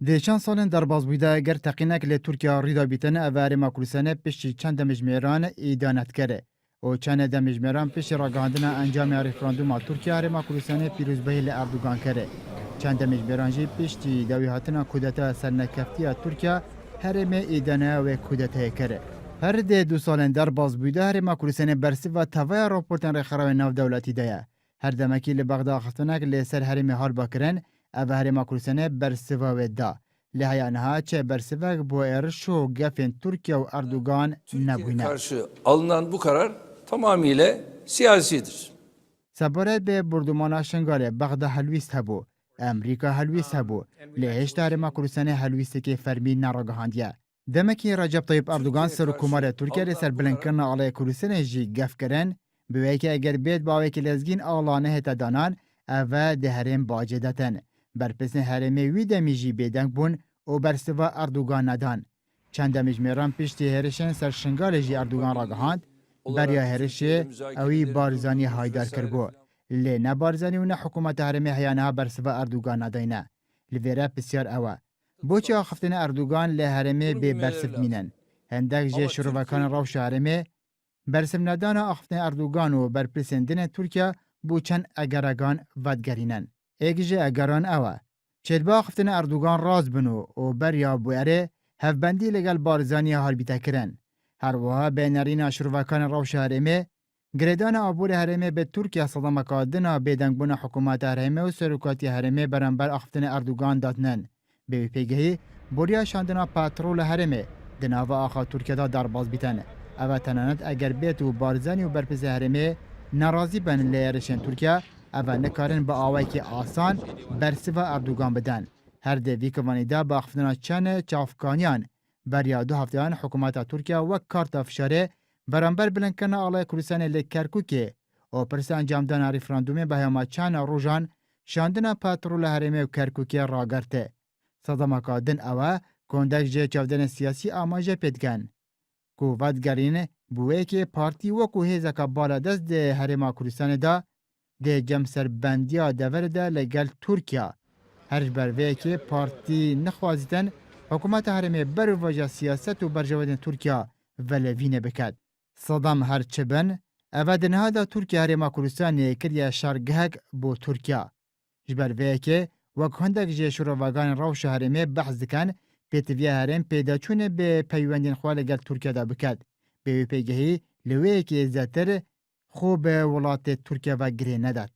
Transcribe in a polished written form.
دی چند سالن در باز بوده اگر تقینک لی ترکیه ریدا بیتن اواری ماکروسانه پیش چند دمجمیران ایدانت کرده و چند دمجمیران پیش راگاندن انجام ریفراندوم ترکیه هر ماکروسانه پیروز به لی اردوگان کرده. چند دمجمیران جی پیش تی داوی هاتنا کودتا سرنکفتی ترکیه هر می ایدانه و کودتا کرده. هر دی دو سالن در باز بوده هر ماکروسانه برسی و توای راپورتن رخراو ناو دولتی دایه. هر دمکی لی بغداد خفتنک لی سر هر می هار باکرن او هر ماکروسانه برسوا و دا. لحیانها چه برسوک بو ارش و گفین ترکیه و اردوغان نبوینه. Karşı alınan bu karar tamamıyla siyasidir. سبارت به بردمانا شنگاله بغدا هلویست هبو. امریکا هلویست هبو. لهش داره ماکروسانه هلویست که فرمی نراگهاندیه. دمکی رجب طیب اردوغان سر حکومت ترکیه لسر بلنکرن آلای کروسانه جی گف کرن بوی که اگر بید باوی که لزگین آلانه هتا دانان اوه ده هرم باجدتن. برپسن هرمی وی دمیجی بیدنگ بون او برسوا اردوغان ندان. چند دمجمیران پیشتی هرشن سر شنگال جی اردوغان را گهاند بریا هرشه اوی بارزانی هایدار کربو. لی نه بارزانی و نه حکومت هرمی حیانها برسوا اردوغان نداینه. لویره بسیار اوه. بوچه آخفتن اردوغان لی هرمی بی برسف مینن. هندک جه شروعکان روش هرمی برسف ندان آخفتن اردوغان و برپرسندن ترکیه بوچن اگرگان ودگرینن. ایگجه اگران اوه. چید با آخفتن اردوغان راز بنو و بریا بویره هفبندی لگل بارزانی هالبیتا کرن. هر وها بینرین شروعکان روش هرمی گریدان آبور هرمی به ترکیه صدام کادنا بیدنگ بنا حکومت هرمی و سروکاتی هرمی برانبر آخفتن اردوغان دادنن. به پیگهی بوریا شاندنا پاترول هرمی دناوا آخا ترکیه دا در باز بیتن. اوه تنانت اگر بیت و بارزانی و برپز هرمی ناراضی بن لیرشن ترکیه اوه نکارن با آوائی که آسان برسوا اردوغان بدن. هر دوی کوانی دا با اخفتنا چن چافکانیان بریا 2 هفتهان حکومت ترکیه و کارت افشاره برانبر بلنکن آلای کروسان لکرکوکه و پرس انجام دان ریفراندوم بهیاما چن روژان شاندنا پاترول هرمی و کرکوکه را گرته. صدام کادن اوه کندک جه چافدن سیاسی آماجه پیدگن. کوواد گرین بوئے که پارتی و کوه زکا بالا دست ده هرما کروسان دا ده جمسر بندیا دور ده لگل ترکیه. هرج بروه که پارتی نخوازیتن حکومت هرمی بر وجه سیاست و برجوادن ترکیه ولوینه بکد. صدام هر چبن اوه دنها دا ترکیه هرما کروسان کریه شارگهک بو ترکیه. جبروه که وک هندک جه شروعوگان روش هرمی بحث دکن پیتویه هرم پیدا چونه به پیوندین خواه لگل ترکیه دا بکد. به پیگهی لوه که زیادتر خوب ولات ترکیه و گره نداد.